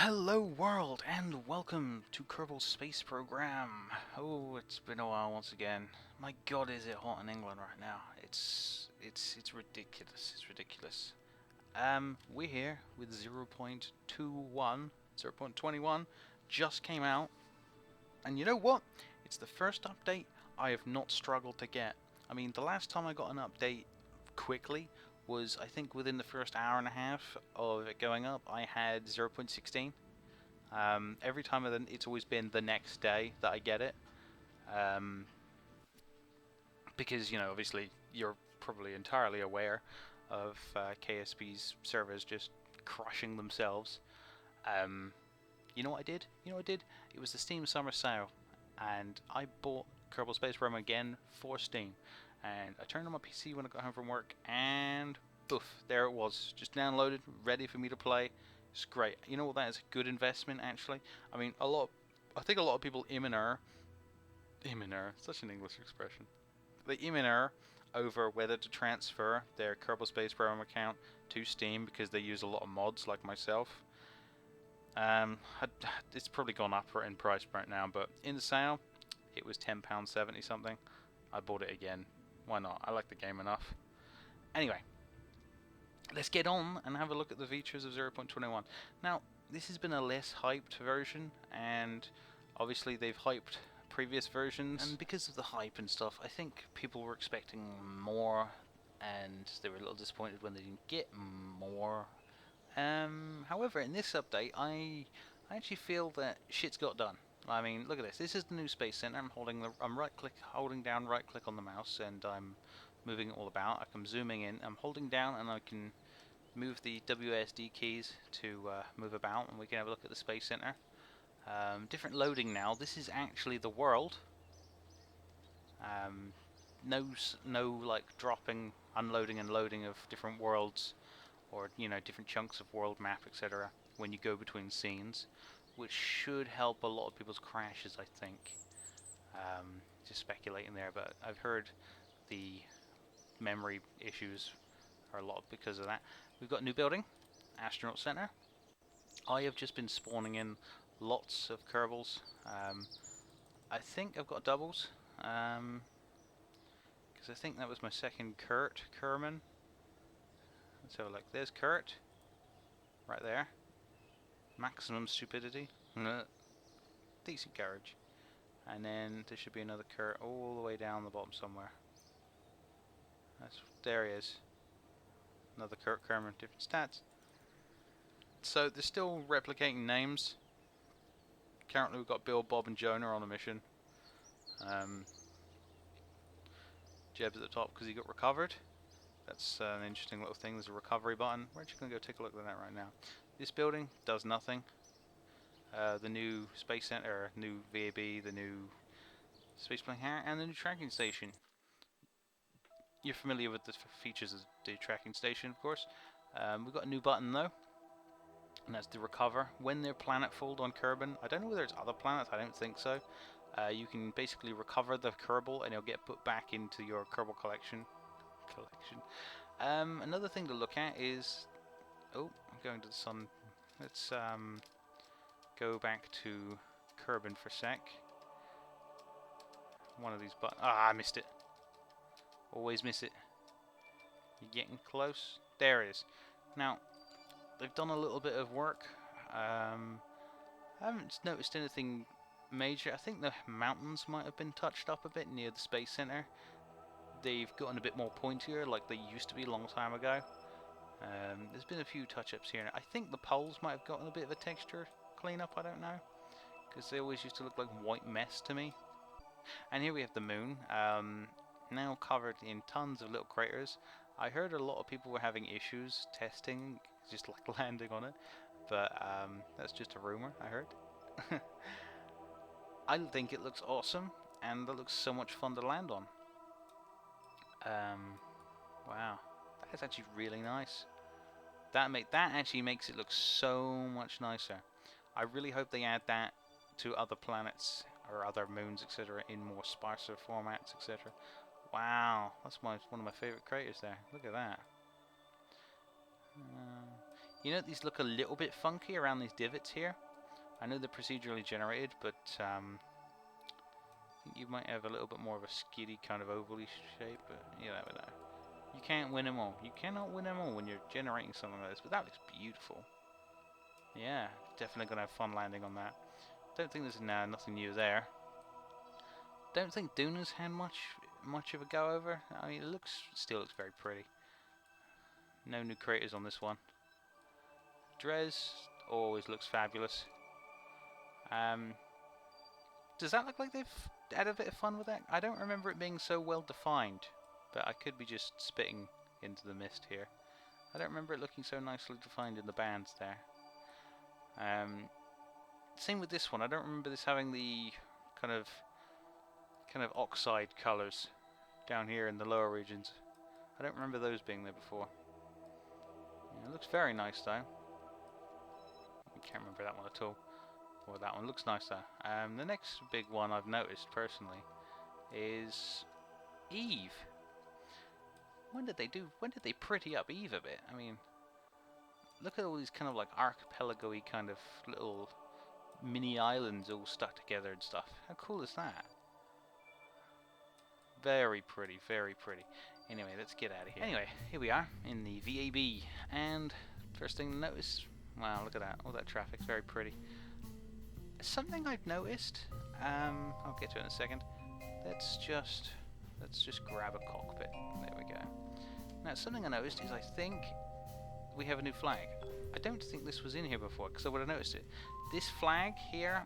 Hello world and welcome to Kerbal Space Program. Oh, it's been a while once again. My god, is it hot in England right now. It's ridiculous. It's ridiculous. We're here with 0.21, 0.21 just came out. And you know what? It's the first update I have not struggled to get. I mean, the last time I got an update quickly was, I think, within the first hour and a half of it going up, I had 0.16. Every time it's always been the next day that I get it. Because, you know, obviously you're probably entirely aware of KSP's servers just crushing themselves. You know what I did? It was the Steam Summer Sale, and I bought Kerbal Space Program again for Steam. And I turned on my PC when I got home from work, and poof, there it was, just downloaded, ready for me to play. It's great. You know what? That is a good investment, actually. I mean, I think a lot of people such an English expression. They over whether to transfer their Kerbal Space Program account to Steam because they use a lot of mods, like myself. It's probably gone up in price right now, but in the sale, it was £10.70 something. I bought it again. Why not? I like the game enough. Anyway, let's get on and have a look at the features of 0.21. Now, this has been a less hyped version, and obviously they've hyped previous versions, and because of the hype and stuff, I think people were expecting more, and they were a little disappointed when they didn't get more. However, in this update, I actually feel that shit's got done. I mean, look at this. This is the new Space Center. I'm holding down right click on the mouse, and I'm moving it all about. I'm zooming in. I'm holding down, and I can move the WSD keys to move about, and we can have a look at the Space Center. Different loading now. This is actually the world. No like dropping, unloading, and loading of different worlds, or different chunks of world map, etc. when you go between scenes, which should help a lot of people's crashes, I think. Just speculating there, but I've heard the memory issues are a lot because of that. We've got a new building, Astronaut Center. I have just been spawning in lots of Kerbals. I think I've got doubles, because I think that was my second Kerman. So like, there's Kurt, right there. Maximum stupidity. Decent courage. And then there should be another Kurt all the way down the bottom somewhere. There he is. Another Kurt Kerman, different stats. So they're still replicating names. Currently we've got Bill, Bob and Jonah on a mission. Jeb's at the top because he got recovered. That's an interesting little thing. There's a recovery button. We're actually going to go take a look at that right now. This building does nothing. The new Space Center, new VAB, the new Spaceplane Hangar, and the new tracking station. You're familiar with the features of the tracking station, of course. We've got a new button though, and that's the recover. When they're planetful on Kerbin, I don't know whether it's other planets, I don't think so. You can basically recover the Kerbal and it'll get put back into your Kerbal collection. Another thing to look at is... Oh, I'm going to the sun. Let's go back to Kerbin for a sec. One of these buttons... Ah, I missed it. Always miss it. You're getting close. There it is. Now, they've done a little bit of work. I haven't noticed anything major. I think the mountains might have been touched up a bit near the Space Center. They've gotten a bit more pointier like they used to be a long time ago. There's been a few touch-ups here. I think the poles might have gotten a bit of a texture cleanup, I don't know. Because they always used to look like white mess to me. And here we have the moon. Now covered in tons of little craters. I heard a lot of people were having issues testing, just like landing on it. But that's just a rumor, I heard. I think it looks awesome, and it looks so much fun to land on. Wow, that's actually really nice. That actually makes it look so much nicer. I really hope they add that to other planets or other moons, etc., in more sparser formats, etc. Wow, that's one of my favorite craters there. Look at that. You know, these look a little bit funky around these divots here. I know they're procedurally generated, but I think you might have a little bit more of a skiddy kind of ovally shape, but you never know. You can't win them all. You cannot win them all when you're generating something like this, but that looks beautiful. Yeah, definitely going to have fun landing on that. Don't think there's nothing new there. Don't think Duna's had much of a go over. I mean, it still looks very pretty. No new craters on this one. Dres always looks fabulous. Does that look like they've had a bit of fun with that? I don't remember it being so well defined, but I could be just spitting into the mist here. I don't remember it looking so nicely defined in the bands there. Same with this one. I don't remember this having the kind of oxide colours down here in the lower regions. I don't remember those being there before. Yeah, it looks very nice though. I can't remember that one at all. Or that one looks nice though. The next big one I've noticed personally is Eve. When did they pretty up Eve a bit? I mean, look at all these kind of like archipelago-y kind of little mini islands all stuck together and stuff. How cool is that? Very pretty, very pretty. Anyway, let's get out of here. Anyway, here we are in the VAB, and first thing to notice, wow, look at that, all that traffic's very pretty. Something I've noticed, I'll get to it in a second. Let's just grab a cockpit. There we go. Now, something I noticed is I think we have a new flag. I don't think this was in here before, because I would have noticed it. This flag here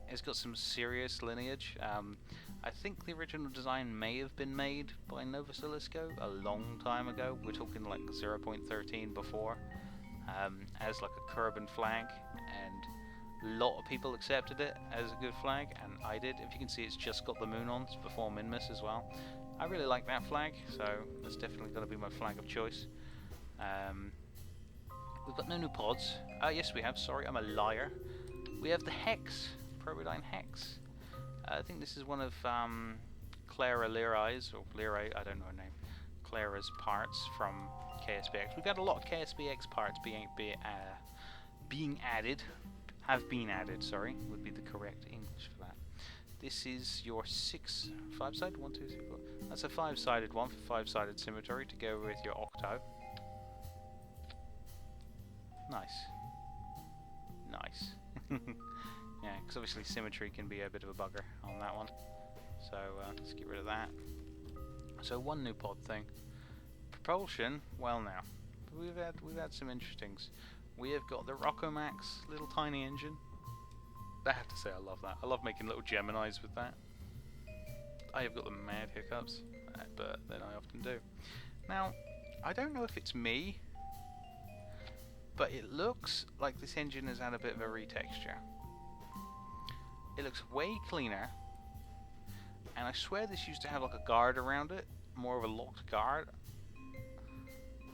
has got some serious lineage. I think the original design may have been made by Nova Silisco a long time ago. We're talking like 0.13 before, as like a Kerbal flag, and a lot of people accepted it as a good flag, and I did. If you can see, it's just got the moon on. It's before Minmus as well. I really like that flag, so that's definitely going to be my flag of choice. We've got no new pods. Yes, we have. Sorry, I'm a liar. We have the Hex, Protodyne Hex. I think this is one of Clara Lyrai's, or Lyrai, I don't know her name, Clara's parts from KSBX. We've got a lot of KSBX parts being added, have been added, sorry, would be the correct English for that. This is your 5-sided, 1, 2, 3, 4. That's a 5-sided one for 5-sided symmetry to go with your octo. Nice. Nice. Yeah, because obviously symmetry can be a bit of a bugger on that one. So let's get rid of that. So one new pod thing. Propulsion, well now. We've had some interestings. We have got the Rockomax little tiny engine. I have to say I love that. I love making little Geminis with that. I have got the mad hiccups, but then I often do. Now, I don't know if it's me, but it looks like this engine has had a bit of a retexture. It looks way cleaner, and I swear this used to have like a guard around it, more of a locked guard.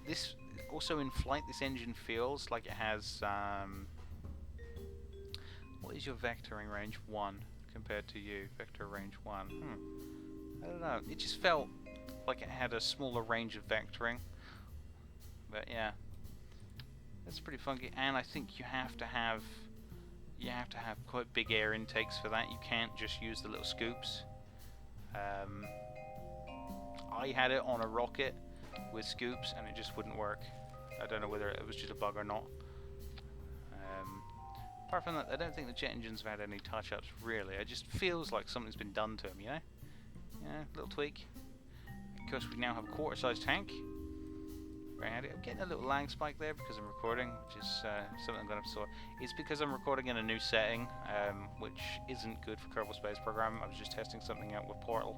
This also in flight, this engine feels like it has what is your vectoring range? 1 compared to you, vector range 1. I don't know, it just felt like it had a smaller range of vectoring, but yeah, that's pretty funky. And I think you have to have quite big air intakes for that. You can't just use the little scoops. I had it on a rocket with scoops and it just wouldn't work. I don't know whether it was just a bug or not. Apart from that, I don't think the jet engines have had any touch-ups really. It just feels like something's been done to them, you know? Yeah, little tweak. Of course, we now have a quarter-sized tank. Very handy. I'm getting a little lag spike there because I'm recording, which is something I'm going to have to sort. It's because I'm recording in a new setting, which isn't good for Kerbal Space Program. I was just testing something out with Portal.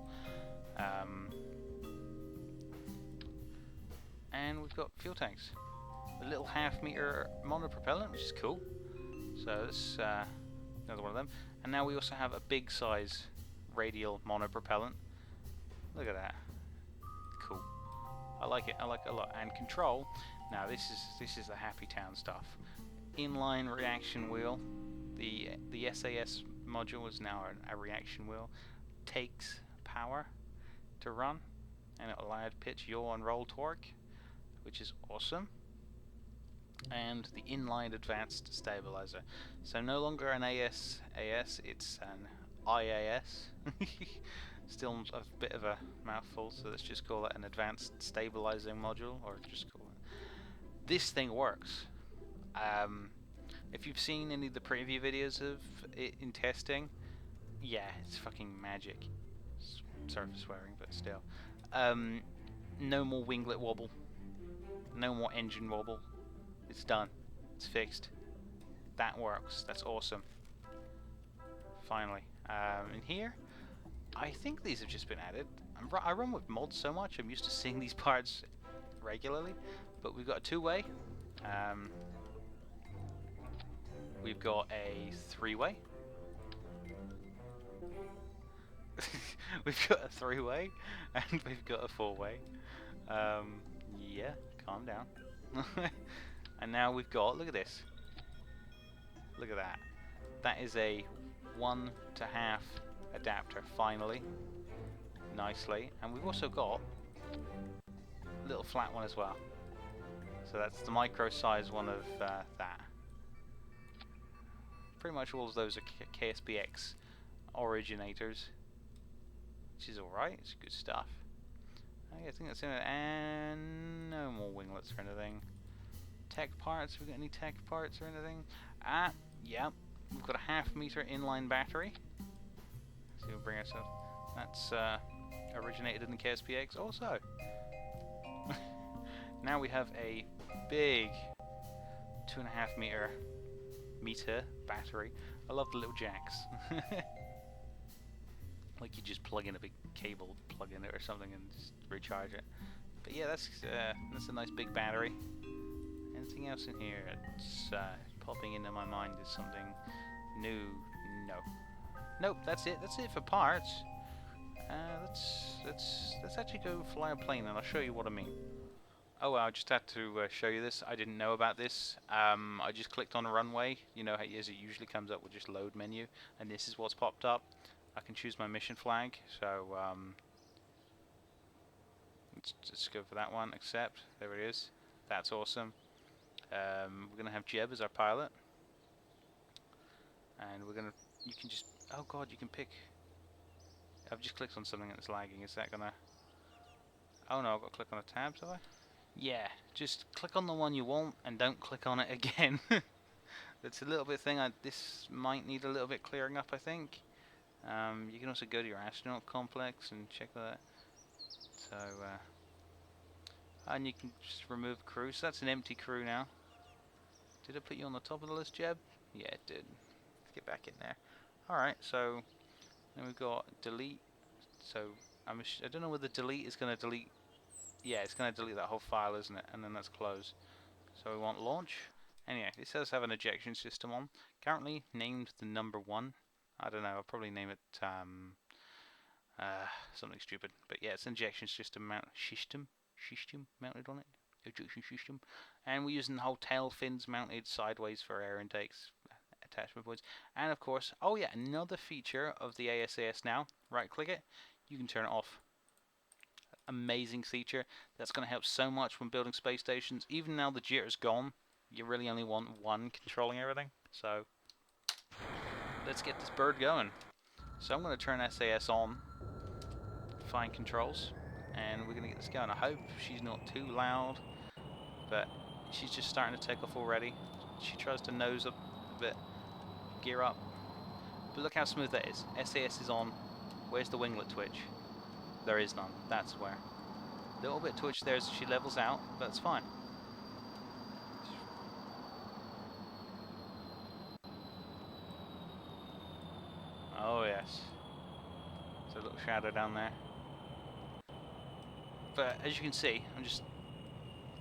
And we've got fuel tanks. A little half-meter monopropellant, which is cool. So this another one of them. And now we also have a big size radial monopropellant. Look at that. Cool. I like it. I like it a lot. And control. Now this is the happy town stuff. Inline reaction wheel. The SAS module is now a reaction wheel. Takes power to run, and it will add pitch, yaw, and roll torque, which is awesome. and the inline advanced stabilizer. So no longer an AS, it's an IAS. Still a bit of a mouthful, so let's just call it an advanced stabilizing module, or just call it. This thing works. If you've seen any of the preview videos of it in testing, yeah, it's fucking magic. Sorry for swearing, but still. No more winglet wobble. No more engine wobble. It's done. It's fixed. That works. That's awesome. Finally. In here, I think these have just been added. I run with mods so much, I'm used to seeing these parts regularly. But we've got a two-way. We've got a three-way. We've got a three-way, and we've got a four-way. Yeah, calm down. And now we've got, look at this. Look at that. That is a 1 to half adapter, finally. Nicely. And we've also got a little flat one as well. So that's the micro size one of that. Pretty much all of those are KSPX originators, which is alright, it's good stuff. I think that's in it, and no more winglets or anything. Tech parts, have we got any tech parts or anything? Yeah, we've got a 1/2 meter inline battery. So we'll bring ourselves, that's originated in the KSPX also. Now we have a big 2.5 meter battery. I love the little jacks. Like you just plug in a big cable, plug in it or something, and just recharge it. But yeah, that's a nice big battery. Anything else in here that's popping into my mind is something new? No. Nope. That's it. That's it for parts. Let's actually go fly a plane, and I'll show you what I mean. Oh well, I just had to show you this. I didn't know about this. I just clicked on a runway. You know, as it usually comes up with just load menu, and this is what's popped up. I can choose my mission flag, so let's just go for that one. Accept. There it is. That's awesome. We're gonna have Jeb as our pilot, and we're gonna. You can just. Oh god, you can pick. I've just clicked on something and it's lagging. Is that gonna? Oh no, I've got to click on a tab, have I? Yeah, just click on the one you want and don't click on it again. That's a little bit thing. This might need a little bit clearing up, I think. You can also go to your astronaut complex and check that. So, and you can just remove crew. So that's an empty crew now. Did it put you on the top of the list, Jeb? Yeah, it did. Let's get back in there. Alright, so then we've got delete. So I don't know whether delete is going to delete. Yeah, it's going to delete that whole file, isn't it? And then that's close. So we want launch. Anyway, it says have an ejection system on. Currently named the number 1. I don't know, I'll probably name it something stupid. But yeah, it's an ejection system mounted on it. Ejection system. And we're using the whole tail fins mounted sideways for air intakes, attachment points. And of course, oh yeah, another feature of the ASAS now, right click it, you can turn it off. Amazing feature that's going to help so much when building space stations. Even now the jitter's gone, you really only want one controlling everything. So let's get this bird going. So I'm going to turn SAS on, fine controls, and we're going to get this going. I hope she's not too loud, but she's just starting to take off already. She tries to nose up a bit, gear up, but look how smooth that is. SAS is on. Where's the winglet twitch? There is none. That's where. A little bit twitch there as she levels out, but it's fine. Oh yes. There's a little shadow down there. But as you can see,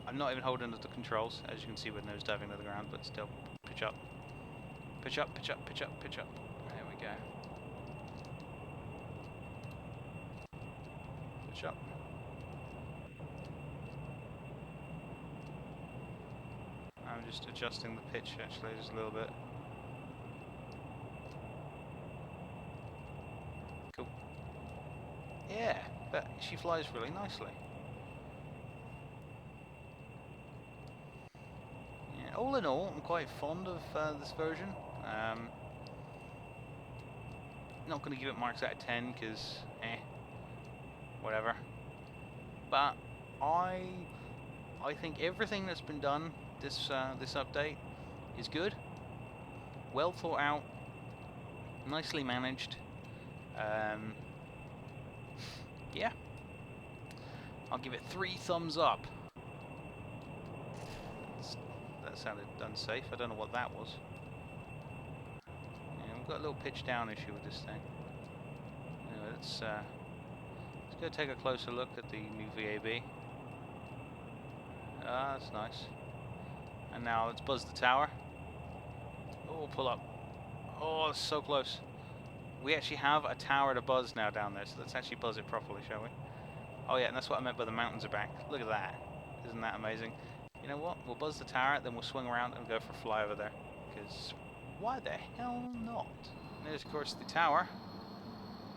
I'm not even holding the controls. As you can see, we're nose diving to the ground, but still, pitch up. Pitch up, pitch up, pitch up, pitch up. There we go. Pitch up. I'm just adjusting the pitch actually just a little bit. Cool. Yeah, but she flies really nicely. Yeah. all in all, I'm quite fond of this version. Not going to give it marks out of 10 because, whatever. But I think everything that's been done this update is good, well thought out, nicely managed. Yeah, I'll give it 3 thumbs up. That sounded unsafe. I don't know what that was. Yeah, we've got a little pitch down issue with this thing. Anyway, let's go take a closer look at the new VAB. Ah, that's nice. And now let's buzz the tower. Oh, pull up. Oh, it's so close. We actually have a tower to buzz now down there, so let's actually buzz it properly, shall we? Oh yeah, and that's what I meant by the mountains are back. Look at that. Isn't that amazing? You know what? We'll buzz the tower, then we'll swing around and go for a fly over there. Because why the hell not? And there's of course the tower.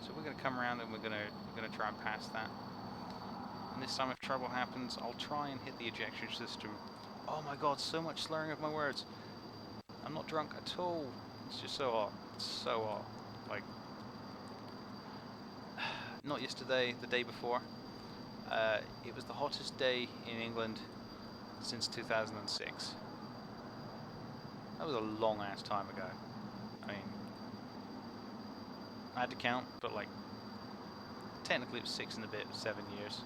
So we're gonna come around and we're gonna try and pass that. And this time if trouble happens, I'll try and hit the ejection system. Oh my god, so much slurring of my words. I'm not drunk at all. It's just so hot. It's so hot. Like, not yesterday, the day before. It was the hottest day in England since 2006. That was a long ass time ago. I mean, I had to count, but like, technically it was 6 and a bit, 7 years.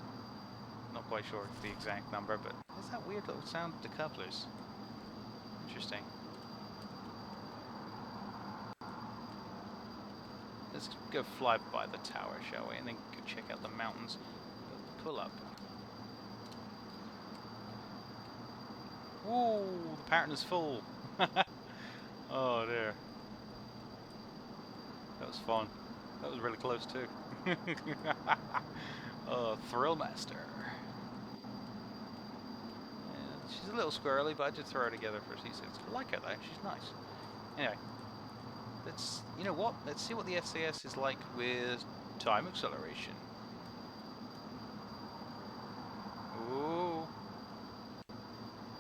Not quite sure the exact number, but there's that weird little sound of decouplers. Interesting. Let's go fly by the tower, shall we? And then go check out the mountains. Pull up. Whoa, the pattern is full. Oh dear. That was fun. That was really close too. Oh, Thrillmaster. Yeah, she's a little squirrely, but I did throw her together for C6. I like her though, she's nice. Anyway. You know what? Let's see what the SAS is like with time acceleration. Ooh.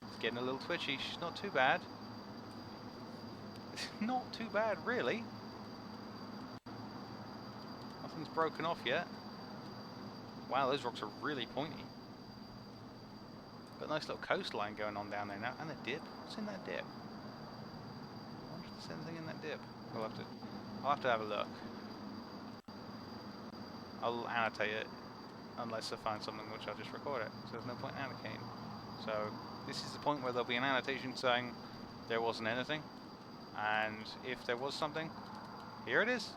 It's getting a little twitchy. She's not too bad. It's not too bad, really. Nothing's broken off yet. Wow, those rocks are really pointy. Got a nice little coastline going on down there now. And a dip. What's in that dip? I wonder if there's anything in that dip. I'll have to have a look. I'll annotate it unless I find something, which I'll just record it. So there's no point annotating. So this is the point where there'll be an annotation saying there wasn't anything, and if there was something, here it is.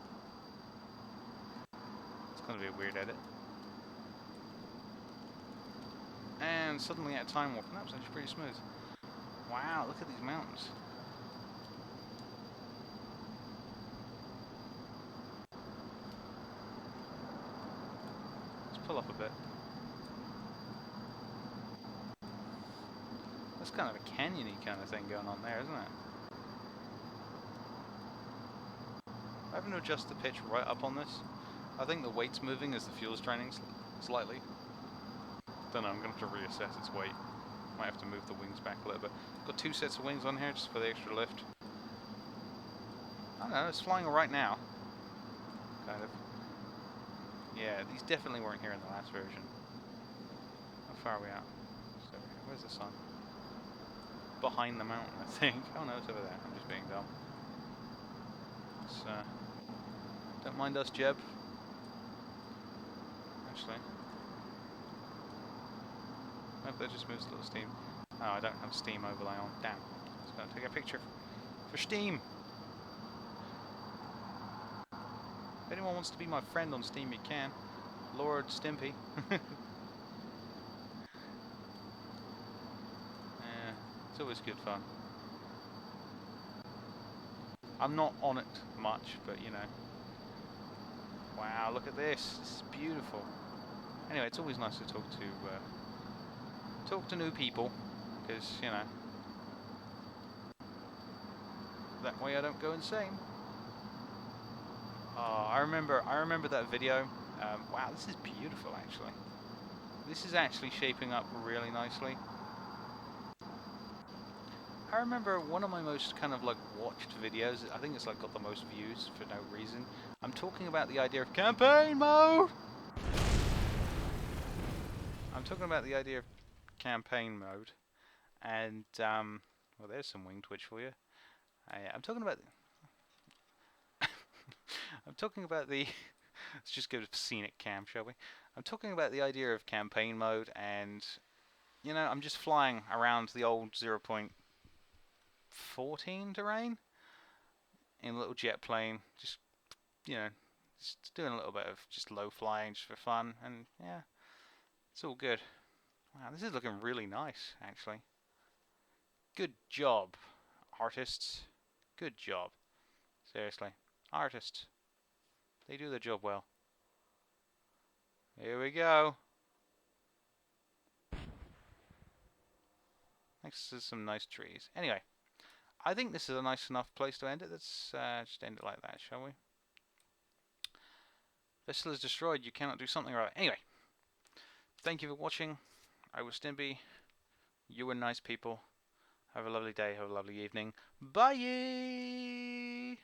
It's going to be a weird edit. And suddenly at time warp, and that was actually pretty smooth. Wow, look at these mountains. Pull up a bit. That's kind of a canyony kind of thing going on there, isn't it? I'm having to adjust the pitch right up on this. I think the weight's moving as the fuel's draining slightly. Don't know, I'm going to have to reassess its weight. Might have to move the wings back a little bit. Got 2 sets of wings on here just for the extra lift. I don't know, it's flying right now. Kind of. Yeah, these definitely weren't here in the last version. How far are we out? So, where's the sun? Behind the mountain, I think. Oh no, it's over there. I'm just being dumb. It's, don't mind us, Jeb. Actually. Nope, that just moves a little steam. Oh, I don't have steam overlay on. Damn. I was going to take a picture for Steam. If anyone wants to be my friend on Steam, you can. Lord Stimpy. Yeah, it's always good fun. I'm not on it much, but you know. Wow, look at this. This is beautiful. Anyway, it's always nice to talk to new people, because you know, that way I don't go insane. Oh, I remember that video. Wow, this is beautiful, actually. This is actually shaping up really nicely. I remember one of my most kind of like watched videos, I think it's like got the most views for no reason. I'm talking about the idea of campaign mode! I'm talking about the idea of campaign mode, and well, there's some wing twitch for you. I'm talking about I'm talking about the let's just go to scenic cam, shall we? I'm talking about the idea of campaign mode, and you know, I'm just flying around the old 0.14 terrain in a little jet plane, just you know, just doing a little bit of just low flying just for fun, and yeah, it's all good. Wow, this is looking really nice, actually. Good job, artists. Good job. Seriously, artists. They do their job well. Here we go. Next to some nice trees. Anyway, I think this is a nice enough place to end it. Let's just end it like that, shall we? Vessel is destroyed. You cannot do something right. Anyway, thank you for watching. I was Stimpy. You were nice people. Have a lovely day. Have a lovely evening. Bye!